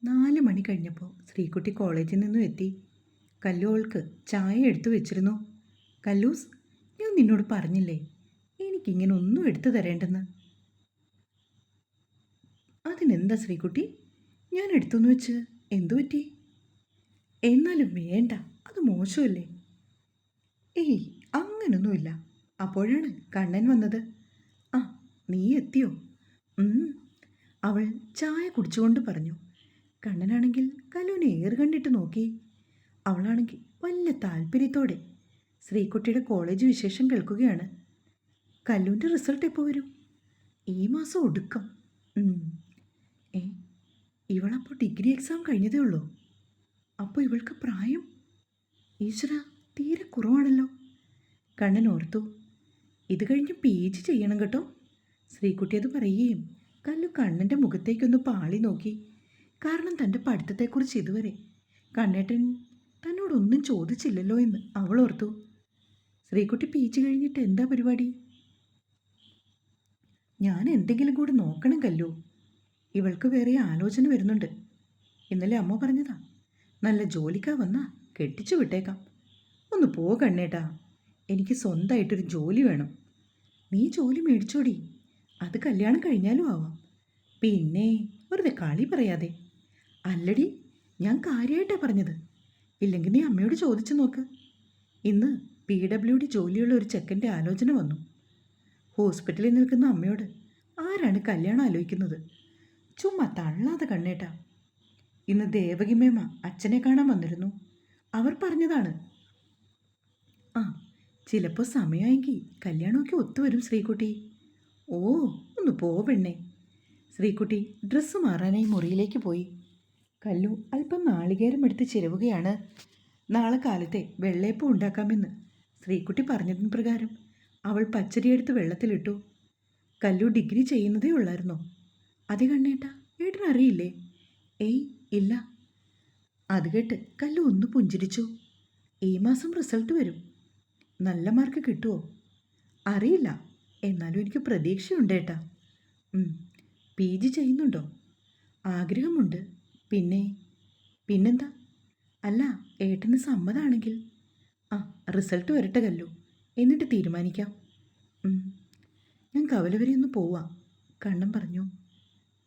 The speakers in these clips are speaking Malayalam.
4 മണി കഴിഞ്ഞപ്പോൾ ശ്രീകുട്ടി കോളേജിൽ നിന്നും എത്തി. കല്ലു അവൾക്ക് ചായ എടുത്തു വെച്ചിരുന്നു. കല്ലൂസ്, ഞാൻ നിന്നോട് പറഞ്ഞില്ലേ എനിക്കിങ്ങനെ ഒന്നും എടുത്തു തരേണ്ടെന്ന്. അതിനെന്താ ശ്രീകുട്ടി, ഞാൻ എടുത്തുന്ന് വെച്ച് എന്തു പറ്റി? എന്നാലും വേണ്ട, അത് മോശമല്ലേ? ഏയ്, അങ്ങനൊന്നുമില്ല. അപ്പോഴാണ് കണ്ണൻ വന്നത്. ആ, നീ എത്തിയോ? അവൾ ചായ കുടിച്ചുകൊണ്ട് പറഞ്ഞു. കണ്ണനാണെങ്കിൽ കല്ലുവിനെ ഏറുകണ്ടിട്ട് നോക്കി. അവളാണെങ്കിൽ വലിയ താല്പര്യത്തോടെ ശ്രീകുട്ടിയുടെ കോളേജ് വിശേഷം കേൾക്കുകയാണ്. കല്ലുവിൻ്റെ റിസൾട്ട് എപ്പോൾ വരും? ഈ മാസം ഒടുക്കം. ഏ, ഇവളപ്പോൾ ഡിഗ്രി എക്സാം കഴിഞ്ഞതേ ഉള്ളൂ. അപ്പോൾ ഇവൾക്ക് പ്രായം ഈശ്വര തീരെ കുറവാണല്ലോ. കണ്ണൻ ഓർത്തു. ഇത് കഴിഞ്ഞ് PG ചെയ്യണം കേട്ടോ. ശ്രീകുട്ടി അത് പറയുകയും കല്ലു കണ്ണൻ്റെ മുഖത്തേക്കൊന്ന് പാളി നോക്കി. കാരണം തൻ്റെ പഠിത്തത്തെക്കുറിച്ച് ഇതുവരെ കണ്ണേട്ടൻ തന്നോടൊന്നും ചോദിച്ചില്ലല്ലോ എന്ന് അവൾ ഓർത്തു. ശ്രീകുട്ടി PG കഴിഞ്ഞിട്ട് എന്താ പരിപാടി? ഞാൻ എന്തെങ്കിലും കൂടെ നോക്കണം കല്ലു. ഇവൾക്ക് വേറെ ആലോചന വരുന്നുണ്ട്. ഇന്നലെ അമ്മ പറഞ്ഞതാ, നല്ല ജോലിക്കാ വന്നാ കെട്ടിച്ചു വിട്ടേക്കാം. ഒന്ന് പോ കണ്ണേട്ടാ, എനിക്ക് സ്വന്തമായിട്ടൊരു ജോലി വേണം. നീ ജോലി മേടിച്ചോടി, അത് കല്യാണം കഴിഞ്ഞാലും ആവാം. പിന്നെ വെറുതെ കളി പറയാതെ. അല്ലടി, ഞാൻ കാര്യമായിട്ടാണ് പറഞ്ഞത്. ഇല്ലെങ്കിൽ നീ അമ്മയോട് ചോദിച്ചു നോക്ക്. ഇന്ന് PWD ജോലിയുള്ള ഒരു ചെക്കൻ്റെ ആലോചന വന്നു. ഹോസ്പിറ്റലിൽ നിൽക്കുന്ന അമ്മയോട് ആരാണ് കല്യാണം ആലോചിക്കുന്നത്? ചുമ്മാ തള്ളാതെ കണ്ണേട്ടാ. ഇന്ന് ദേവകിമേമ അച്ഛനെ കാണാൻ വന്നിരുന്നു. അവർ പറഞ്ഞതാണ്. ആ, ചിലപ്പോൾ സമയമെങ്കിൽ കല്യാണമൊക്കെ ഒത്തുവരും ശ്രീകുട്ടി. ഓ, ഒന്ന് പോ പെണ്ണേ. ശ്രീകുട്ടി ഡ്രസ്സ് മാറാനായി മുറിയിലേക്ക് പോയി. കല്ലു അല്പം നാളികേരം എടുത്ത് ചിരവുകയാണ്. നാളെ കാലത്തെ വെള്ളയപ്പം ഉണ്ടാക്കാമെന്ന് ശ്രീകുട്ടി പറഞ്ഞതിന് പ്രകാരം അവൾ പച്ചരിയെടുത്ത് വെള്ളത്തിലിട്ടു. കല്ലു ഡിഗ്രി ചെയ്യുന്നതേ ഉള്ളായിരുന്നോ? അതെ കണ്ണേട്ടാ, ഏട്ടനറിയില്ലേ? ഏയ് ഇല്ല. അത് കേട്ട് കല്ലു ഒന്ന് പുഞ്ചിരിച്ചു. ഈ മാസം റിസൾട്ട് വരും. നല്ല മാർക്ക് കിട്ടുമോ? അറിയില്ല, എന്നാലും എനിക്ക് പ്രതീക്ഷയുണ്ട് ഏട്ടാ. PG ചെയ്യുന്നുണ്ടോ? ആഗ്രഹമുണ്ട്. പിന്നെന്താ? അല്ല, ഏട്ടന് സമ്മതമാണെങ്കിൽ. ആ, റിസൾട്ട് വരട്ടെ കല്ലു, എന്നിട്ട് തീരുമാനിക്കാം. ഞാൻ കവല വരെ ഒന്ന് പോവാം, കണ്ണൻ പറഞ്ഞു.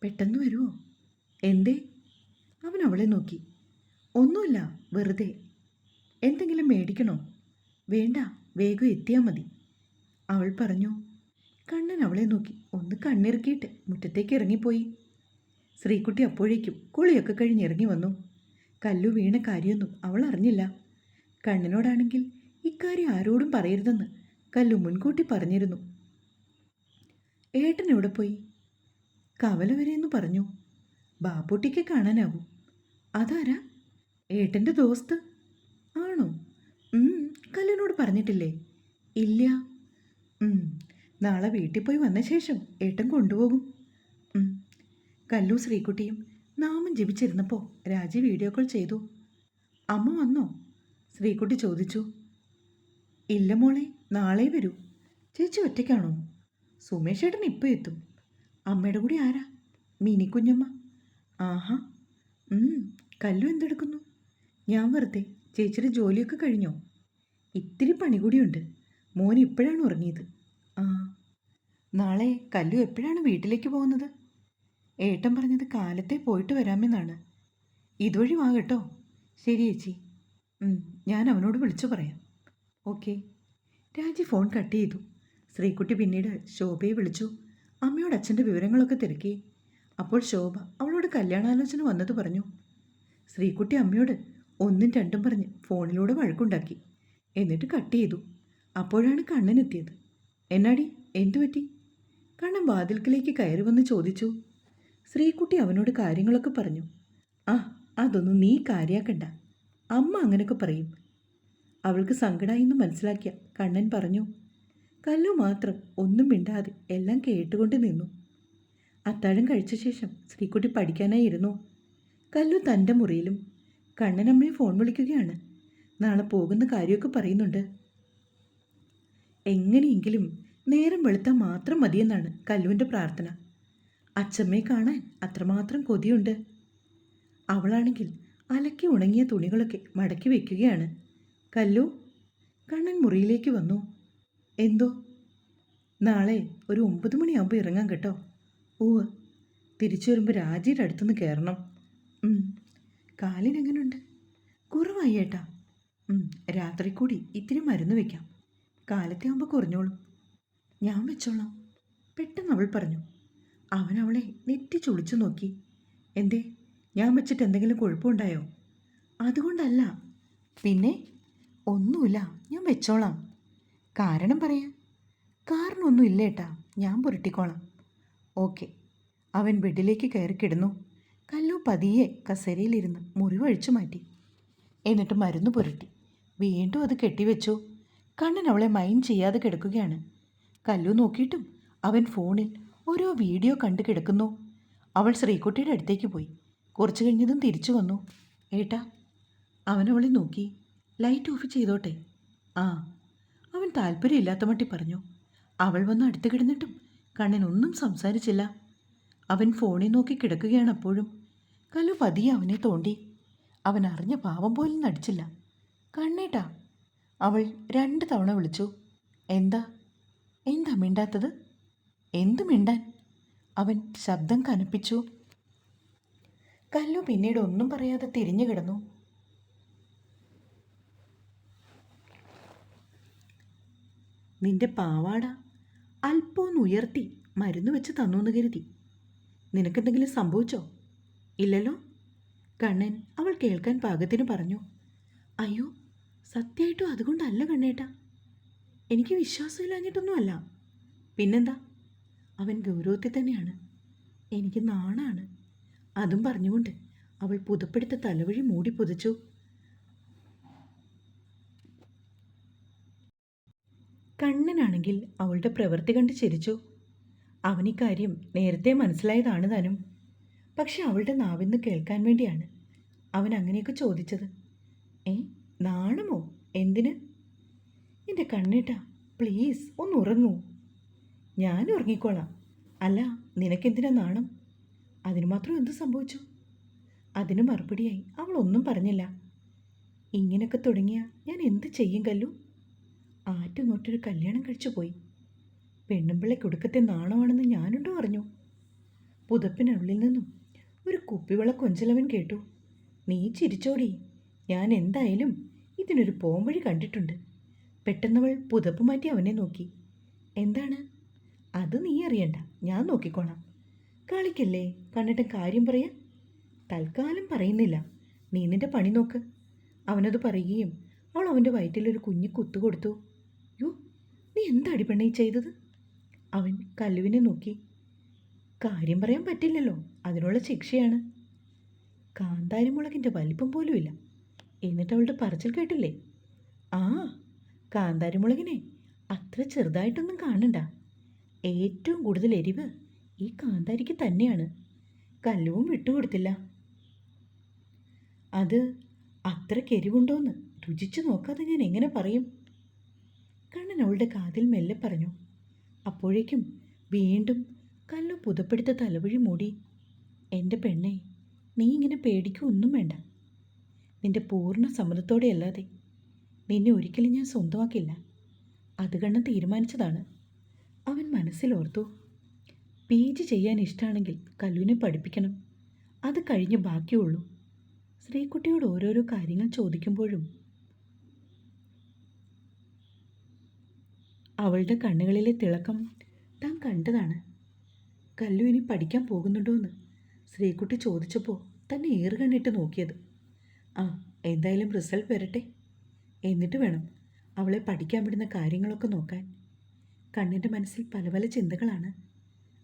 പെട്ടെന്ന് വരുമോ? എന്തേ? അവൻ അവളെ നോക്കി. ഒന്നുമില്ല, വെറുതെ. എന്തെങ്കിലും മേടിക്കണോ? വേണ്ട, വേഗം എത്തിയാൽ മതി, അവൾ പറഞ്ഞു. കണ്ണൻ അവളെ നോക്കി ഒന്ന് കണ്ണിറുക്കിയിട്ട് മുറ്റത്തേക്ക് ഇറങ്ങിപ്പോയി. ശ്രീകുട്ടി അപ്പോഴേക്കും കുളിയൊക്കെ കഴിഞ്ഞിറങ്ങി വന്നു. കല്ലു വീണ കാര്യമൊന്നും അവൾ അറിഞ്ഞില്ല. കണ്ണനോടാണെങ്കിൽ ഇക്കാര്യം ആരോടും പറയരുതെന്ന് കല്ലു മുൻകൂട്ടി പറഞ്ഞിരുന്നു. ഏട്ടൻ എവിടെ പോയി? കവല വരെയെന്ന് പറഞ്ഞു. ബാപ്പുട്ടിക്ക് കാണാനാവും. അതാരാ? ഏട്ടൻ്റെ ദോസ്ത് ആണോ? കല്ലുവിനോട് പറഞ്ഞിട്ടില്ലേ? ഇല്ല. നാളെ വീട്ടിൽ പോയി വന്ന ശേഷം ഏട്ടൻ കൊണ്ടുപോകും. കല്ലു ശ്രീകുട്ടിയും നാമം ജപിച്ചിരുന്നപ്പോൾ രാജി വീഡിയോ കോൾ ചെയ്തു. അമ്മ വന്നോ? ശ്രീകുട്ടി ചോദിച്ചു. ഇല്ല മോളെ, നാളെ വരൂ. ചേച്ചി ഒറ്റയ്ക്കാണോ? സുമേഷ് ഏട്ടൻ ഇപ്പോൾ എത്തും. അമ്മയുടെ കൂടി ആരാ? മിനിക്കുഞ്ഞമ്മ. ആഹാ. കല്ലു എന്തെടുക്കുന്നു? ഞാൻ വെറുതെ. ചേച്ചിയുടെ ജോലിയൊക്കെ കഴിഞ്ഞോ? ഇത്തിരി പണി കൂടിയുണ്ട്. മോൻ ഇപ്പോഴാണ് ഉറങ്ങിയത്. ആ, നാളെ കല്ലു എപ്പോഴാണ് വീട്ടിലേക്ക് പോകുന്നത്? ഏട്ടൻ പറഞ്ഞത് കാലത്തെ പോയിട്ട് വരാമെന്നാണ്. ഇതുവഴി വാ കേട്ടോ. ശരി ചേച്ചി. ഞാൻ അവനോട് വിളിച്ചു പറയാം. ഓക്കെ. രാജി ഫോൺ കട്ട് ചെയ്തു. ശ്രീകുട്ടി പിന്നീട് ശോഭയെ വിളിച്ചു. അമ്മയോട് അച്ഛൻ്റെ വിവരങ്ങളൊക്കെ തിരക്കി. അപ്പോൾ ശോഭ അവളോട് കല്യാണാലോചന വന്നത് പറഞ്ഞു. ശ്രീകുട്ടി അമ്മയോട് ഒന്നും രണ്ടും പറഞ്ഞ് ഫോണിലൂടെ വഴക്കുണ്ടാക്കി. എന്നിട്ട് കട്ട് ചെയ്തു. അപ്പോഴാണ് കണ്ണൻ എത്തിയത്. എന്നാടി, എന്തു പറ്റി? കണ്ണൻ വാതിൽക്കിലേക്ക് കയറി വന്ന് ചോദിച്ചു. ശ്രീകുട്ടി അവനോട് കാര്യങ്ങളൊക്കെ പറഞ്ഞു. ആ, അതൊന്നും നീ കാര്യാക്കണ്ട. അമ്മ അങ്ങനെയൊക്കെ പറയും. അവൾക്ക് സങ്കടമായെന്ന് മനസ്സിലാക്കിയ കണ്ണൻ പറഞ്ഞു. കല്ലു മാത്രം ഒന്നും മിണ്ടാതെ എല്ലാം കേട്ടുകൊണ്ട് നിന്നു. അത്താഴം കഴിച്ച ശേഷം ശ്രീകുട്ടി പഠിക്കാനായി ഇരുന്നു. കല്ലു തൻ്റെ മുറിയിലും. കണ്ണൻ അമ്മയെ ഫോൺ വിളിക്കുകയാണ്. നാളെ പോകുന്ന കാര്യമൊക്കെ പറയുന്നുണ്ട്. എങ്ങനെയെങ്കിലും നേരം വെളുത്താൽ മാത്രം മതിയെന്നാണ് കല്ലുവിൻ്റെ പ്രാർത്ഥന. അച്ചമ്മയെ കാണാൻ അത്രമാത്രം കൊതിയുണ്ട്. അവളാണെങ്കിൽ അലക്കി ഉണങ്ങിയ തുണികളൊക്കെ മടക്കി വയ്ക്കുകയാണ്. കല്ലു, കണ്ണൻ മുറിയിലേക്ക് വന്നു. എന്തോ? നാളെ ഒരു 9 മണിയാകുമ്പോൾ ഇറങ്ങാം കേട്ടോ. ഉവ്. തിരിച്ചു വരുമ്പോൾ രാജിയുടെ അടുത്തുനിന്ന് കയറണം. കാലിനെങ്ങനുണ്ട്? കുറവായി ഏട്ടാ. രാത്രി കൂടി ഇത്തിരി മരുന്ന് വെക്കാം. കാലത്തെ ആകുമ്പോൾ കുറഞ്ഞോളും. ഞാൻ വെച്ചോളാം, പെട്ടെന്ന് അവൾ പറഞ്ഞു. അവൻ അവളെ നെറ്റി ചുളിച്ചു നോക്കി. എന്തേ, ഞാൻ വെച്ചിട്ട് എന്തെങ്കിലും കുഴപ്പമുണ്ടായോ? അതുകൊണ്ടല്ല. പിന്നെ? ഒന്നുമില്ല, ഞാൻ വെച്ചോളാം. കാരണം പറയാ. കാരണമൊന്നും ഇല്ലേട്ടാ, ഞാൻ പുരട്ടിക്കോളാം. ഓക്കെ. അവൻ ബെഡിലേക്ക് കയറി കിടന്നു. കല്ലു പതിയെ കസേരയിലിരുന്ന് മുറിവഴിച്ചു മാറ്റി. എന്നിട്ട് മരുന്ന് പുരട്ടി വീണ്ടും അത് കെട്ടിവെച്ചു. കണ്ണൻ അവളെ മൈൻഡ് ചെയ്യാതെ കിടക്കുകയാണ്. കല്ലു നോക്കിയിട്ടും അവൻ ഫോണിൽ ഓരോ വീഡിയോ കണ്ടു കിടക്കുന്നു. അവൾ ശ്രീകുട്ടിയുടെ അടുത്തേക്ക് പോയി. കുറച്ചു കഴിഞ്ഞതും തിരിച്ചു വന്നു. ഏട്ടാ. അവനവളെ നോക്കി. ലൈറ്റ് ഓഫ് ചെയ്തോട്ടെ? ആ. അവൻ താല്പര്യമില്ലാത്ത മട്ടി പറഞ്ഞു. അവൾ വന്ന് അടുത്ത് കിടന്നിട്ടും കണ്ണൻ ഒന്നും സംസാരിച്ചില്ല. അവൻ ഫോണിൽ നോക്കി കിടക്കുകയാണ്. അപ്പോഴും കല്ലു പതിയെ അവനെ തോണ്ടി. അവൻ അറിഞ്ഞ പാവം പോലും നടിച്ചില്ല. കണ്ണേട്ടാ. അവൾ 2 തവണ വിളിച്ചു. എന്താ മിണ്ടാത്തത്? എന്തു മിണ്ടാൻ? അവൻ ശബ്ദം കനപ്പിച്ചു. കല്ലു പിന്നീട് ഒന്നും പറയാതെ തിരിഞ്ഞു കിടന്നു. നിന്റെ പാവാട അല്പമൊന്ന് ഉയർത്തി മരുന്ന് വെച്ച് തന്നൂന്ന് കരുതി. നിനക്കെന്തെങ്കിലും സംഭവിച്ചോ? ഇല്ലല്ലോ. കണ്ണൻ അവൾ കേൾക്കാൻ പാകത്തിന് പറഞ്ഞു. അയ്യോ, സത്യമായിട്ടും അതുകൊണ്ടല്ല കണ്ണേട്ടാ. എനിക്ക് വിശ്വാസമില്ലാഞ്ഞിട്ടൊന്നുമല്ല. പിന്നെന്താ? അവൻ ഗൗരവത്തിൽ തന്നെയാണ്. എനിക്ക് നാണാണ്. അതും പറഞ്ഞുകൊണ്ട് അവൾ പുതപ്പെടുത്ത തലവഴി മൂടി പുതച്ചു. കണ്ണനാണെങ്കിൽ അവളുടെ പ്രവൃത്തി കണ്ട് ചിരിച്ചു. അവനിക്കാര്യം നേരത്തെ മനസ്സിലായതാണ് താനും. പക്ഷെ അവളുടെ നാവിന്ന് കേൾക്കാൻ വേണ്ടിയാണ് അവൻ അങ്ങനെയൊക്കെ ചോദിച്ചത്. നാണമോ? എന്തിന്? എൻ്റെ കണ്ണേട്ടാ, പ്ലീസ് ഒന്ന് ഉറങ്ങൂ. ഞാൻ ഉറങ്ങിക്കോളാം. അല്ല, നിനക്കെന്തിനാ നാണം? അതിന് മാത്രം എന്ത് സംഭവിച്ചു? അതിന് മറുപടിയായി അവൾ ഒന്നും പറഞ്ഞില്ല. ഇങ്ങനെയൊക്കെ തുടങ്ങിയ ഞാൻ എന്ത് ചെയ്യും കല്ലു? ആറ്റുനോട്ടൊരു കല്യാണം കഴിച്ചു പോയി. പെണ്ണുമ്പിള്ളയ്ക്ക് ഒടുക്കത്തെ നാണമാണെന്ന് ഞാനുണ്ടോ അറിഞ്ഞു? പുതപ്പിനുള്ളിൽ നിന്നും ഒരു കുപ്പിവെള്ള കൊഞ്ചലവൻ കേട്ടു. നീ ചിരിച്ചോടി. ഞാൻ എന്തായാലും ഇതിനൊരു പോംവഴി കണ്ടിട്ടുണ്ട്. പെട്ടെന്നവൾ പുതപ്പ് മാറ്റി അവനെ നോക്കി. എന്താണ്? അത് നീ അറിയണ്ട, ഞാൻ നോക്കിക്കോളാം. കളിക്കല്ലേ, കണ്ടിട്ട് കാര്യം പറയാ. തൽക്കാലം പറയുന്നില്ല, നീ നിന്റെ പണി നോക്ക്. അവനത് പറയുകയും അവൾ അവൻ്റെ വയറ്റിലൊരു കുഞ്ഞു കുത്തു കൊടുത്തു. യോ, നീ എന്താടി പെണ്ണേ ചെയ്തത്? അവൻ കല്ലുവിനെ നോക്കി. കാര്യം പറയാൻ പറ്റില്ലല്ലോ, അതിനുള്ള ശിക്ഷയാണ്. കാന്താരിമുളകിൻ്റെ വലിപ്പം പോലുമില്ല. എന്നിട്ട് അവളുടെ പറച്ചിൽ കേട്ടില്ലേ? ആ, കാന്താരിമുളകിനെ അത്ര ചെറുതായിട്ടൊന്നും കാണണ്ട. ഏറ്റവും കൂടുതൽ എരിവ് ഈ കാന്താരിക്ക് തന്നെയാണ്. കല്ലുവും വിട്ടുകൊടുത്തില്ല. അത് അത്രയ്ക്ക് എരിവുണ്ടോയെന്ന് രുചിച്ചു നോക്കാതെ ഞാൻ എങ്ങനെ പറയും? കണ്ണൻ അവളുടെ കാതിൽ മെല്ലെ പറഞ്ഞു. അപ്പോഴേക്കും വീണ്ടും കല്ലു പുതപ്പെടുത്ത തലവഴി മൂടി. എൻ്റെ പെണ്ണെ, നീ ഇങ്ങനെ പേടിക്കൊന്നും വേണ്ട. നിന്റെ പൂർണ്ണ സമ്മതത്തോടെ അല്ലാതെ നിന്നെ ഒരിക്കലും ഞാൻ സ്വന്തമാക്കില്ല. അത് കണ്ണൻ തീരുമാനിച്ചതാണ്. അവൻ മനസ്സിലോർത്തു. PG ചെയ്യാൻ ഇഷ്ടമാണെങ്കിൽ കല്ലുവിനെ പഠിപ്പിക്കണം. അത് കഴിഞ്ഞ് ബാക്കിയുള്ളൂ. ശ്രീകുട്ടിയോട് ഓരോരോ കാര്യങ്ങൾ ചോദിക്കുമ്പോഴും അവളുടെ കണ്ണുകളിലെ തിളക്കം താൻ കണ്ടതാണ്. കല്ലു ഇനി പഠിക്കാൻ പോകുന്നുണ്ടോയെന്ന് ശ്രീകുട്ടി ചോദിച്ചപ്പോൾ തന്നെ ഏറുകണ്ണിട്ട് നോക്കിയത്. എന്തായാലും റിസൾട്ട് വരട്ടെ, എന്നിട്ട് വേണം അവളെ പഠിക്കാൻ വിടുന്ന കാര്യങ്ങളൊക്കെ നോക്കാൻ. കണ്ണിൻ്റെ മനസ്സിൽ പല പല ചിന്തകളാണ്.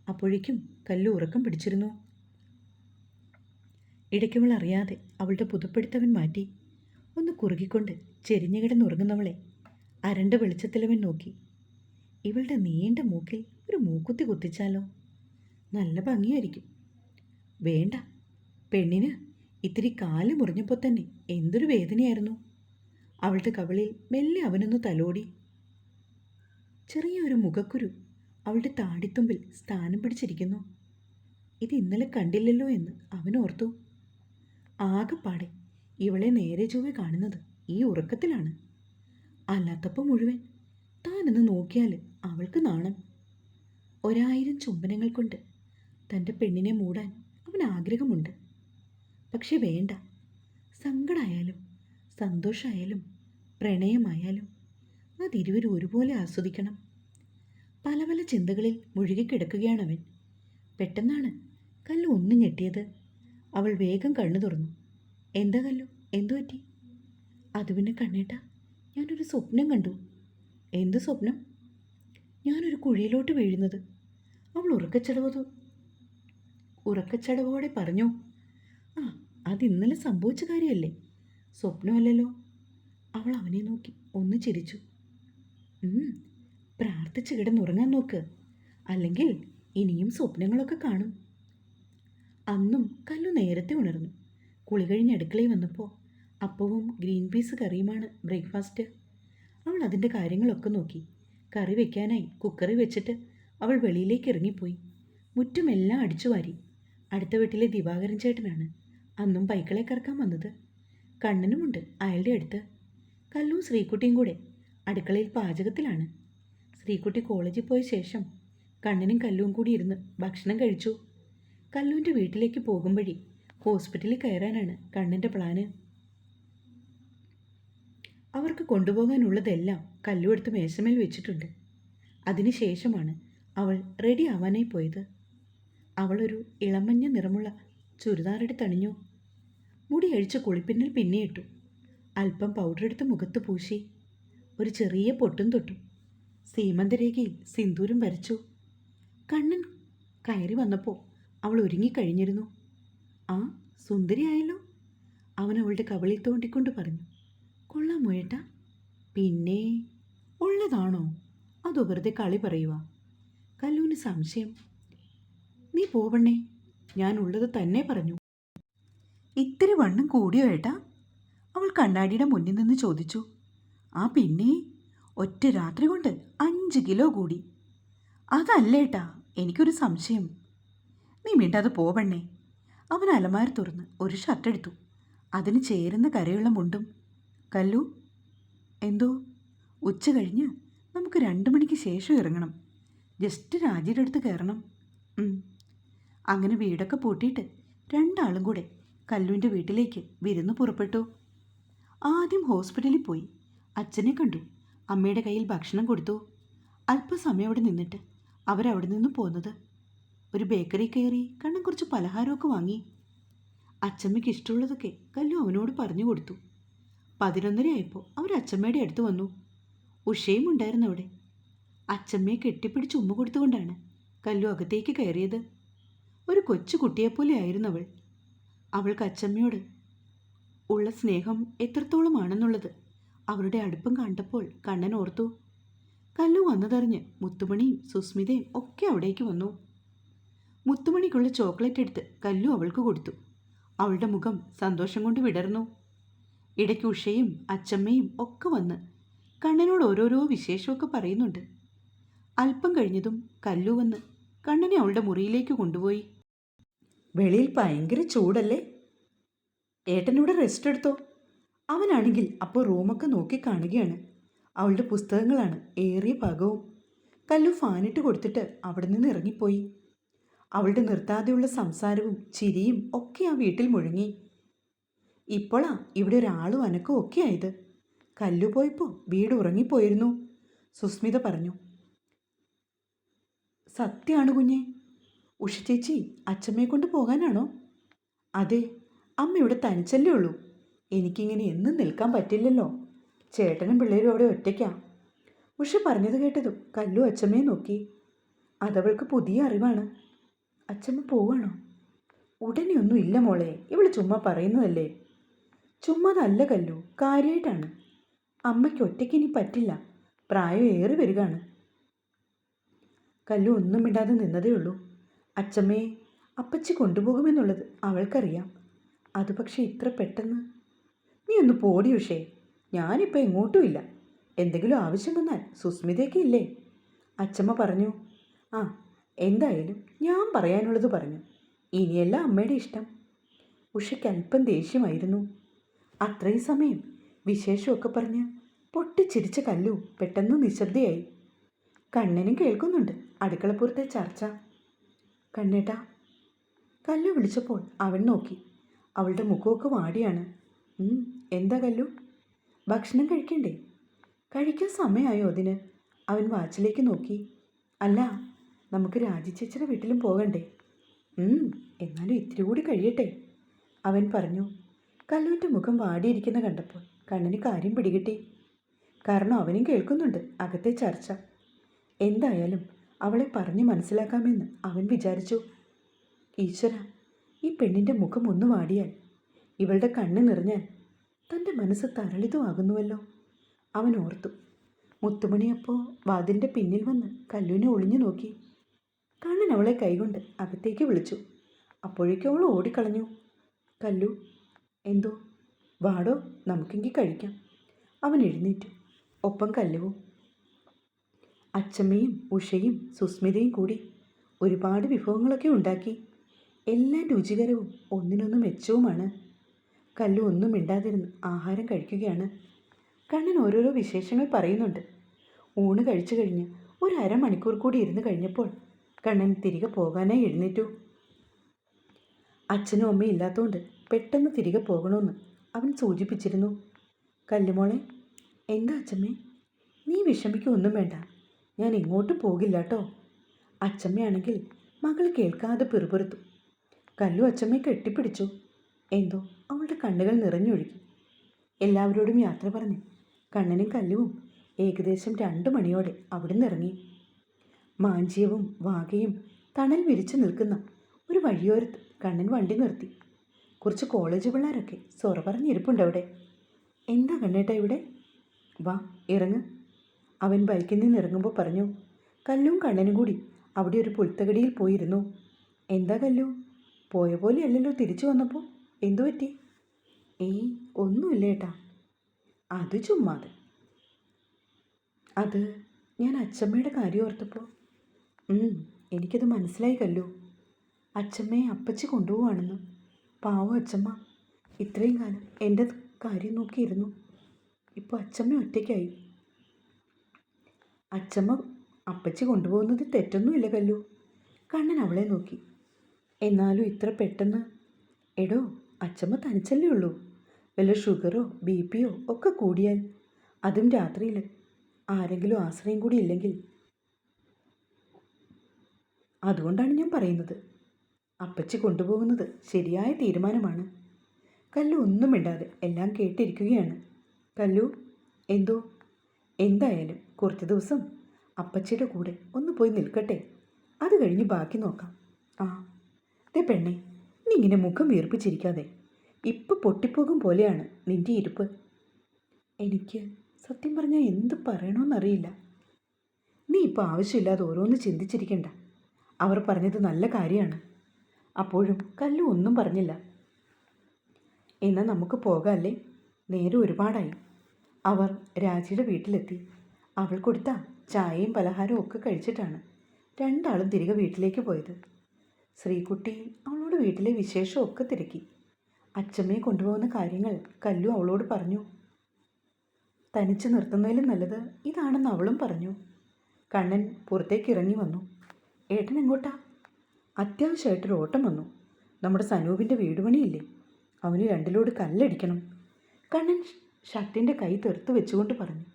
അപ്പോഴേക്കും കല്ലു ഉറക്കം പിടിച്ചിരുന്നു. ഇടയ്ക്കവൾ അറിയാതെ അവളുടെ പുതപ്പെടുത്തവൻ മാറ്റി. ഒന്ന് കുറുകിക്കൊണ്ട് ചെരിഞ്ഞു കിടന്നുറങ്ങുന്നവളെ അരണ്ട വെളിച്ചത്തിലവൻ നോക്കി. ഇവളുടെ നീണ്ട മൂക്കിൽ ഒരു മൂക്കുത്തി കുത്തിച്ചാലോ? നല്ല ഭംഗിയായിരിക്കും. വേണ്ട, പെണ്ണിന് ഇത്തിരി കാല് മുറിഞ്ഞപ്പോൾ തന്നെ എന്തൊരു വേദനയായിരുന്നു. അവളുടെ കവിളിൽ മെല്ലെ അവനൊന്ന് തലോടി. ചെറിയൊരു മുഖക്കുരു അവളുടെ താടിത്തുമ്പിൽ സ്ഥാനം പിടിച്ചിരിക്കുന്നു. ഇത് ഇന്നലെ കണ്ടില്ലല്ലോ എന്ന് അവനോർത്തു. ആകെപ്പാടെ ഇവളെ നേരെ ചൊവ്വെ കാണുന്നത് ഈ ഉറക്കത്തിലാണ്. അല്ലാത്തപ്പോൾ മുഴുവൻ താനെന്ന് നോക്കിയാൽ അവൾക്ക് നാണം. 1000 ചുംബനങ്ങൾ കൊണ്ട് തൻ്റെ പെണ്ണിനെ മൂടാൻ അവൻ ആഗ്രഹമുണ്ട്. പക്ഷെ വേണ്ട. സങ്കടമായാലും സന്തോഷമായാലും പ്രണയമായാലും അതിരുവരും ഒരുപോലെ ആസ്വദിക്കണം. പല പല ചിന്തകളിൽ മുഴുകിക്കിടക്കുകയാണവൻ. പെട്ടെന്നാണ് കല്ലു ഒന്ന് ഞെട്ടിയത്. അവൾ വേഗം കണ്ണു തുറന്നു. എന്താ കല്ലു, എന്തു പറ്റി? അത് പിന്നെ കണ്ണേട്ടാ, ഞാനൊരു സ്വപ്നം കണ്ടു. എന്ത് സ്വപ്നം? ഞാനൊരു കുഴിയിലോട്ട് വീഴുന്നത്. അവൾ ഉറക്കച്ചടവോടെ പറഞ്ഞു. ആ, അത് ഇന്നലെ സംഭവിച്ച കാര്യമല്ലേ, സ്വപ്നമല്ലല്ലോ. അവൾ അവനെ നോക്കി ഒന്ന് ചിരിച്ചു. പ്രാർത്ഥിച്ച് കിടന്നുറങ്ങാൻ നോക്ക്, അല്ലെങ്കിൽ ഇനിയും സ്വപ്നങ്ങളൊക്കെ കാണും. അന്നും കല്ലു നേരത്തെ ഉണർന്നു. കുളി കഴിഞ്ഞ് അടുക്കളയിൽ വന്നപ്പോൾ അപ്പവും ഗ്രീൻ പീസ് കറിയുമാണ് ബ്രേക്ക്ഫാസ്റ്റ്. അവൾ അതിൻ്റെ കാര്യങ്ങളൊക്കെ നോക്കി. കറി വെക്കാനായി കുക്കറി വെച്ചിട്ട് അവൾ വെളിയിലേക്ക് ഇറങ്ങിപ്പോയി. മുറ്റുമെല്ലാം അടിച്ചു വാരി. അടുത്ത വീട്ടിലെ ദിവാകരൻ ചേട്ടനാണ് അന്നും പൈക്കളെ കറക്കാൻ വന്നത്. കണ്ണനുമുണ്ട് അയാളുടെ അടുത്ത്. കല്ലും ശ്രീക്കുട്ടിയും കൂടെ അടുക്കളയിൽ പാചകത്തിലാണ്. ശ്രീക്കുട്ടി കോളേജിൽ പോയ ശേഷം കണ്ണനും കല്ലുവും കൂടി ഇരുന്ന് ഭക്ഷണം കഴിച്ചു. കല്ലുവിൻ്റെ വീട്ടിലേക്ക് പോകും വഴി ഹോസ്പിറ്റലിൽ കയറാനാണ് കണ്ണൻ്റെ പ്ലാന്. അവർക്ക് കൊണ്ടുപോകാനുള്ളതെല്ലാം കല്ലു എടുത്ത് മേശമേൽ വെച്ചിട്ടുണ്ട്. അതിനുശേഷമാണ് അവൾ റെഡി ആവാനായി പോയത്. അവളൊരു ഇളമഞ്ഞ നിറമുള്ള ചുരിദാറെടുത്തണിഞ്ഞു. മുടി അഴിച്ച് കുളിപ്പിന്നൽ പിന്നെ ഇട്ടു. അല്പം പൗഡറെടുത്ത് മുഖത്ത് പൂശി. ഒരു ചെറിയ പൊട്ടും തൊട്ടു. സീമന്തരേഖയിൽ സിന്ദൂരം വരച്ചു. കണ്ണൻ കയറി വന്നപ്പോൾ അവൾ ഒരുങ്ങിക്കഴിഞ്ഞിരുന്നു. ആ, സുന്ദരിയായല്ലോ, അവൻ അവളുടെ കവിളിൽ തോണ്ടിക്കൊണ്ട് പറഞ്ഞു. കൊള്ളാമോ ഏട്ടാ? പിന്നെ ഉള്ളതാണോ അതോ വെറുതെ കളി പറയുക? കല്ലുവിന് സംശയം. നീ പോവണ്ണേ, ഞാൻ ഉള്ളത് തന്നെ പറഞ്ഞു. ഇത്തിരി വണ്ണം കൂടിയോ ഏട്ടാ? അവൾ കണ്ണാടിയുടെ മുന്നിൽ നിന്ന് ചോദിച്ചു. ആ പിന്നെ, ഒറ്റ രാത്രി കൊണ്ട് 5 കിലോ കൂടി. അതല്ലേട്ടാ, എനിക്കൊരു സംശയം. നീ മിണ്ടാതെ പോവണ്ണേ. അവൻ അലമാര തുറന്ന് ഒരു ഷർട്ട് എടുത്തു. അതിന് ചേരുന്ന കരയുള്ള മുണ്ടും. കല്ലു, എന്തോ? ഉച്ച കഴിഞ്ഞ് നമുക്ക് 2 മണിക്ക് ശേഷം ഇറങ്ങണം. ജസ്റ്റ് രാജിയുടെ അടുത്ത് കയറണം. അങ്ങനെ വീടൊക്കെ പൂട്ടിയിട്ട് രണ്ടാളും കൂടെ കല്ലുവിൻ്റെ വീട്ടിലേക്ക് വിരുന്ന് പുറപ്പെട്ടു. ആദ്യം ഹോസ്പിറ്റലിൽ പോയി അച്ഛനെ കണ്ടു. അമ്മയുടെ കയ്യിൽ ഭക്ഷണം കൊടുത്തു. അല്പസമയം അവിടെ നിന്നിട്ട് അവരവിടെ നിന്ന് പോന്നത്. ഒരു ബേക്കറി കയറി കണ്ണൻ കുറച്ച് പലഹാരമൊക്കെ വാങ്ങി. അച്ചമ്മയ്ക്ക് ഇഷ്ടമുള്ളതൊക്കെ കല്ലു അവനോട് പറഞ്ഞു കൊടുത്തു. 11:30 ആയപ്പോൾ അവർ അച്ചമ്മയുടെ അടുത്ത് വന്നു. ഉഷയും ഉണ്ടായിരുന്നു അവിടെ. അച്ചമ്മയെ കെട്ടിപ്പിടിച്ച് ഉമ്മ കൊടുത്തുകൊണ്ടാണ് കല്ലു അകത്തേക്ക് കയറിയത്. ഒരു കൊച്ചു കുട്ടിയെപ്പോലെ ആയിരുന്നു അവൾ. അവൾക്ക് അച്ചമ്മയോട് ഉള്ള സ്നേഹം എത്രത്തോളമാണെന്നുള്ളത് അവരുടെ അടുപ്പം കണ്ടപ്പോൾ കണ്ണൻ ഓർത്തു. കല്ലു വന്നതറിഞ്ഞ് മുത്തുമണിയും സുസ്മിതയും ഒക്കെ അവിടേക്ക് വന്നു. മുത്തുമണിക്കുള്ള ചോക്ലേറ്റ് എടുത്ത് കല്ലു അവൾക്ക് കൊടുത്തു. അവളുടെ മുഖം സന്തോഷം കൊണ്ട് വിടർന്നു. ഇടയ്ക്ക് ഉഷയും അച്ചമ്മയും ഒക്കെ വന്ന് കണ്ണനോട് ഓരോരോ വിശേഷമൊക്കെ പറയുന്നുണ്ട്. അല്പം കഴിഞ്ഞതും കല്ലു വന്ന് കണ്ണനെ അവളുടെ മുറിയിലേക്ക് കൊണ്ടുപോയി. വെളിയിൽ ഭയങ്കര ചൂടല്ലേ, ഏട്ടനിവിടെ റെസ്റ്റ് എടുത്തോ. അവനാണെങ്കിൽ അപ്പോൾ റൂമൊക്കെ നോക്കി കാണുകയാണ്. അവളുടെ പുസ്തകങ്ങളാണ് ഏറിയ ഭാഗവും. കല്ലു ഫാനിട്ട് കൊടുത്തിട്ട് അവിടെ നിന്ന് ഇറങ്ങിപ്പോയി. അവളുടെ നിർത്താതെയുള്ള സംസാരവും ചിരിയും ഒക്കെ ആ വീട്ടിൽ മുഴങ്ങി. ഇപ്പോഴാ ഇവിടെ ഒരാളും അനക്കവും ഒക്കെ ആയത്. കല്ലു പോയപ്പോൾ വീട് ഉറങ്ങിപ്പോയിരുന്നു. സുസ്മിത പറഞ്ഞു. സത്യമാണ് കുഞ്ഞെ. ഉഷ ചേച്ചി അച്ചമ്മയെ കൊണ്ട് പോകാനാണോ? അതെ, അമ്മ ഇവിടെ തനിച്ചല്ലേ ഉള്ളൂ. എനിക്കിങ്ങനെ എന്നും നിൽക്കാൻ പറ്റില്ലല്ലോ. ചേട്ടനും പിള്ളേരും അവിടെ ഒറ്റയ്ക്കാ. ഉഷ പറഞ്ഞത് കേട്ടതും കല്ലു അച്ചമ്മയെ നോക്കി. അതവൾക്ക് പുതിയ അറിവാണ്. അച്ചമ്മ പോവാണോ? ഉടനെയൊന്നും ഇല്ല മോളെ, ഇവള് ചുമ്മാ പറയുന്നതല്ലേ. ചുമ്മാതല്ല കല്ലു, കാര്യമായിട്ടാണ്. അമ്മയ്ക്ക് ഒറ്റയ്ക്ക് ഇനി പറ്റില്ല, പ്രായം ഏറി വരികയാണ്. കല്ലു ഒന്നും മിണ്ടാതെ നിന്നതേ ഉള്ളൂ. അച്ചമ്മയെ അപ്പച്ചി കൊണ്ടുപോകുമെന്നുള്ളത് അവൾക്കറിയാം. അത് പക്ഷേ ഇത്ര പെട്ടെന്ന്. നീ ഒന്ന് പോടി ഉഷേ, ഞാനിപ്പോൾ എങ്ങോട്ടും ഇല്ല. എന്തെങ്കിലും ആവശ്യം വന്നാൽ സുസ്മിതയൊക്കെ ഇല്ലേ? അച്ചമ്മ പറഞ്ഞു. ആ, എന്തായാലും ഞാൻ പറയാനുള്ളത് പറഞ്ഞു. ഇനിയല്ല അമ്മയുടെ ഇഷ്ടം. ഉഷയ്ക്ക് അല്പം ദേഷ്യമായിരുന്നു. അത്രയും സമയം വിശേഷമൊക്കെ പറഞ്ഞ് പൊട്ടിച്ചിരിച്ച കല്ലു പെട്ടെന്ന് നിശബ്ദയായി. കണ്ണനും കേൾക്കുന്നുണ്ട് അടുക്കളപ്പുറത്തെ ചർച്ച. കണ്ണേട്ടാ, കല്ലു വിളിച്ചപ്പോൾ അവൻ നോക്കി. അവളുടെ മുഖമൊക്കെ വാടിയാണ്. എന്താ കല്ലു? ഭക്ഷണം കഴിക്കണ്ടേ? കഴിക്കാൻ സമയമായോ അതിന്? അവൻ വാച്ചിലേക്ക് നോക്കി. അല്ല, നമുക്ക് രാജി ചേച്ചിയുടെ വീട്ടിലും പോകണ്ടേ? എന്നാലും ഇത്തിരി കൂടി കഴിയട്ടെ, അവൻ പറഞ്ഞു. കല്ലുവിൻ്റെ മുഖം വാടിയിരിക്കുന്ന കണ്ടപ്പോൾ കണ്ണന് കാര്യം പിടികിട്ടി. കാരണം അവനും കേൾക്കുന്നുണ്ട് അകത്തെ ചർച്ച. എന്തായാലും അവളെ പറഞ്ഞു മനസ്സിലാക്കാമെന്ന് അവൻ വിചാരിച്ചു. ഈശ്വര, ഈ പെണ്ണിൻ്റെ മുഖം ഒന്ന് വാടിയാൽ, ഇവളുടെ കണ്ണ് നിറഞ്ഞാൽ തൻ്റെ മനസ്സ് തരളിതമാകുന്നുവല്ലോ, അവൻ ഓർത്തു. മുത്തുമണിയപ്പോൾ വാതിലിൻ്റെ പിന്നിൽ വന്ന് കല്ലുവിനെ ഒളിഞ്ഞു നോക്കി. കണ്ണൻ അവളെ കൈകൊണ്ട് അകത്തേക്ക് വിളിച്ചു. അപ്പോഴേക്കും അവൾ ഓടിക്കളഞ്ഞു. കല്ലു, എന്തോ? വാടോ, നമുക്കെങ്കിൽ കഴിക്കാം. അവൻ എഴുന്നേറ്റു. ഒപ്പം കല്ലുവും. അച്ചമ്മയും ഉഷയും സുസ്മിതയും കൂടി ഒരുപാട് വിഭവങ്ങളൊക്കെ ഉണ്ടാക്കി. എല്ലാം രുചികരവും ഒന്നിനൊന്ന് മെച്ചവുമാണ്. കല്ലു ഒന്നും മിണ്ടാതിരുന്ന് ആഹാരം കഴിക്കുകയാണ്. കണ്ണൻ ഓരോരോ വിശേഷങ്ങൾ പറയുന്നുണ്ട്. ഊണ് കഴിച്ചു കഴിഞ്ഞ് ഒരു അരമണിക്കൂർ കൂടി ഇരുന്ന് കഴിഞ്ഞപ്പോൾ കണ്ണൻ തിരികെ പോകാനായി എഴുന്നേറ്റു. അച്ഛനും അമ്മയും ഇല്ലാത്തതുകൊണ്ട് പെട്ടെന്ന് തിരികെ പോകണമെന്ന് അവൻ സൂചിപ്പിച്ചിരുന്നു. കല്ലുമോളെ, എന്താ അച്ഛമ്മേ? നീ വിഷമിക്കൊന്നും വേണ്ട, ഞാൻ എങ്ങോട്ടും പോകില്ല കേട്ടോ. അച്ഛമ്മയാണെങ്കിൽ മകൾ കേൾക്കാതെ പിറുപിറുത്തു. കല്ലു അച്ഛമ്മയെ കെട്ടിപ്പിടിച്ചു. എന്തോ അവളുടെ കണ്ണുകൾ നിറഞ്ഞൊഴുകി. എല്ലാവരോടും യാത്ര പറഞ്ഞ് കണ്ണനും കല്ലുവും ഏകദേശം 2 മണിയോടെ അവിടുന്ന് ഇറങ്ങി. മാഞ്ചിയവും വാകയും തണൽ വിരിച്ചു നിൽക്കുന്ന ഒരു വഴിയോരത്ത് കണ്ണൻ വണ്ടി നിർത്തി. കുറച്ച് കോളേജ് പിള്ളേരൊക്കെ സൊറ പറഞ്ഞിരിപ്പുണ്ട് അവിടെ. എന്താ കണ്ണേട്ടാ ഇവിടെ? വാ, ഇറങ്ങ്, അവൻ ബൈക്കിൽ നിന്ന് ഇറങ്ങുമ്പോൾ പറഞ്ഞു. കല്ലും കണ്ണനും കൂടി അവിടെ ഒരു പുൽത്തകടിയിൽ പോയിരുന്നു. എന്താ കല്ലു, പോയ പോലെ അല്ലല്ലോ തിരിച്ചു വന്നപ്പോൾ? എന്തു പറ്റി? ഒന്നുമില്ല ഏട്ടാ, അത് ചുമ്മാതെ. അത് ഞാൻ അച്ചമ്മയുടെ കാര്യം ഓർത്തപ്പോൾ. എനിക്കത് മനസ്സിലായി കല്ലു. അച്ചമ്മയെ അപ്പച്ചി കൊണ്ടുപോവാണെന്ന്. പാവം അച്ചമ്മ ഇത്രയും കാലം എൻ്റെ കാര്യം നോക്കിയിരുന്നു. ഇപ്പോൾ അച്ചമ്മ ഒറ്റയ്ക്കായി. അച്ചമ്മ അപ്പച്ചി കൊണ്ടുപോകുന്നത് തെറ്റൊന്നുമില്ല കല്ലു. കണ്ണൻ അവളെ നോക്കി. എന്നാലും ഇത്ര പെട്ടെന്ന്? എടോ, അച്ചമ്മ തനിച്ചല്ലേ ഉള്ളൂ. വല്ല ഷുഗറോ BP ഒക്കെ കൂടിയാൽ, അതും രാത്രിയിൽ, ആരെങ്കിലും ആശ്രയം കൂടി ഇല്ലെങ്കിൽ. അതുകൊണ്ടാണ് ഞാൻ പറയുന്നത്, അപ്പച്ചി കൊണ്ടുപോകുന്നത് ശരിയായ തീരുമാനമാണ്. കല്ലു ഒന്നും മിണ്ടാതെ എല്ലാം കേട്ടിരിക്കുകയാണ്. കല്ലു, എന്തോ? എന്തായാലും കുറച്ച് ദിവസം അപ്പച്ചിയുടെ കൂടെ ഒന്ന് പോയി നിൽക്കട്ടെ, അത് കഴിഞ്ഞ് ബാക്കി നോക്കാം. ദേ പെണ്ണേ, നീ ഇങ്ങനെ മുഖം വീർപ്പിച്ചിരിക്കാതെ. ഇപ്പം പൊട്ടിപ്പോകും പോലെയാണ് നിൻ്റെ ഇരിപ്പ്. എനിക്ക് സത്യം പറഞ്ഞാൽ എന്ത് പറയണമെന്നറിയില്ല. നീ ഇപ്പോൾ ആവശ്യമില്ലാതെ ഓരോന്ന് ചിന്തിച്ചിരിക്കണ്ട. അവർ പറഞ്ഞത് നല്ല കാര്യമാണ്. അപ്പോഴും കല്ലു ഒന്നും പറഞ്ഞില്ല. എന്നാൽ നമുക്ക് പോകാമല്ലേ? നേരം ഒരുപാടായി. അവർ രാജിയുടെ വീട്ടിലെത്തി. അവൾ കൊടുത്ത ചായയും പലഹാരവും ഒക്കെ കഴിച്ചിട്ടാണ് രണ്ടാളും തിരികെ വീട്ടിലേക്ക് പോയത്. ശ്രീകുട്ടി അവളോട് വീട്ടിലെ വിശേഷമൊക്കെ തിരക്കി. അച്ചമ്മയെ കൊണ്ടുപോകുന്ന കാര്യങ്ങൾ കല്ലു അവളോട് പറഞ്ഞു. തനിച്ച് നിർത്തുന്നതിലും നല്ലത് ഇതാണെന്ന് അവളും പറഞ്ഞു. കണ്ണൻ പുറത്തേക്ക് ഇറങ്ങി വന്നു. ഏട്ടൻ എങ്ങോട്ടാ? അത്യാവശ്യമായിട്ടൊരു ഓട്ടം വന്നു. നമ്മുടെ സനൂപിൻ്റെ വീട് പണിയില്ലേ, അവന് 2 ലോഡ് കല്ലടിക്കണം. കണ്ണൻ ഷർട്ടിൻ്റെ കൈ തെറുത്ത് വെച്ചുകൊണ്ട് പറഞ്ഞു.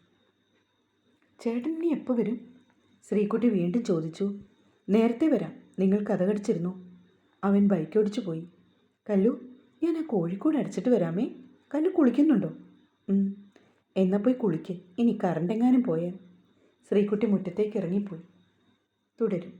ചേട്ടൻ ഇനി എപ്പോൾ വരും? ശ്രീകുട്ടി വീണ്ടും ചോദിച്ചു. നേരത്തെ വരാം, നിങ്ങൾ കഥകടിച്ചിരുന്നു. അവൻ ബൈക്കോടിച്ചു പോയി. കല്ലു, ഞാൻ ആ കോഴിക്കോട് അടിച്ചിട്ട് വരാമേ. കല്ലു കുളിക്കുന്നുണ്ടോ? എന്നാൽ പോയി കുളിക്ക്, ഇനി കറണ്ടെങ്ങാനും പോയാൽ. ശ്രീകുട്ടി മുറ്റത്തേക്ക് ഇറങ്ങിപ്പോയി. തുടരും.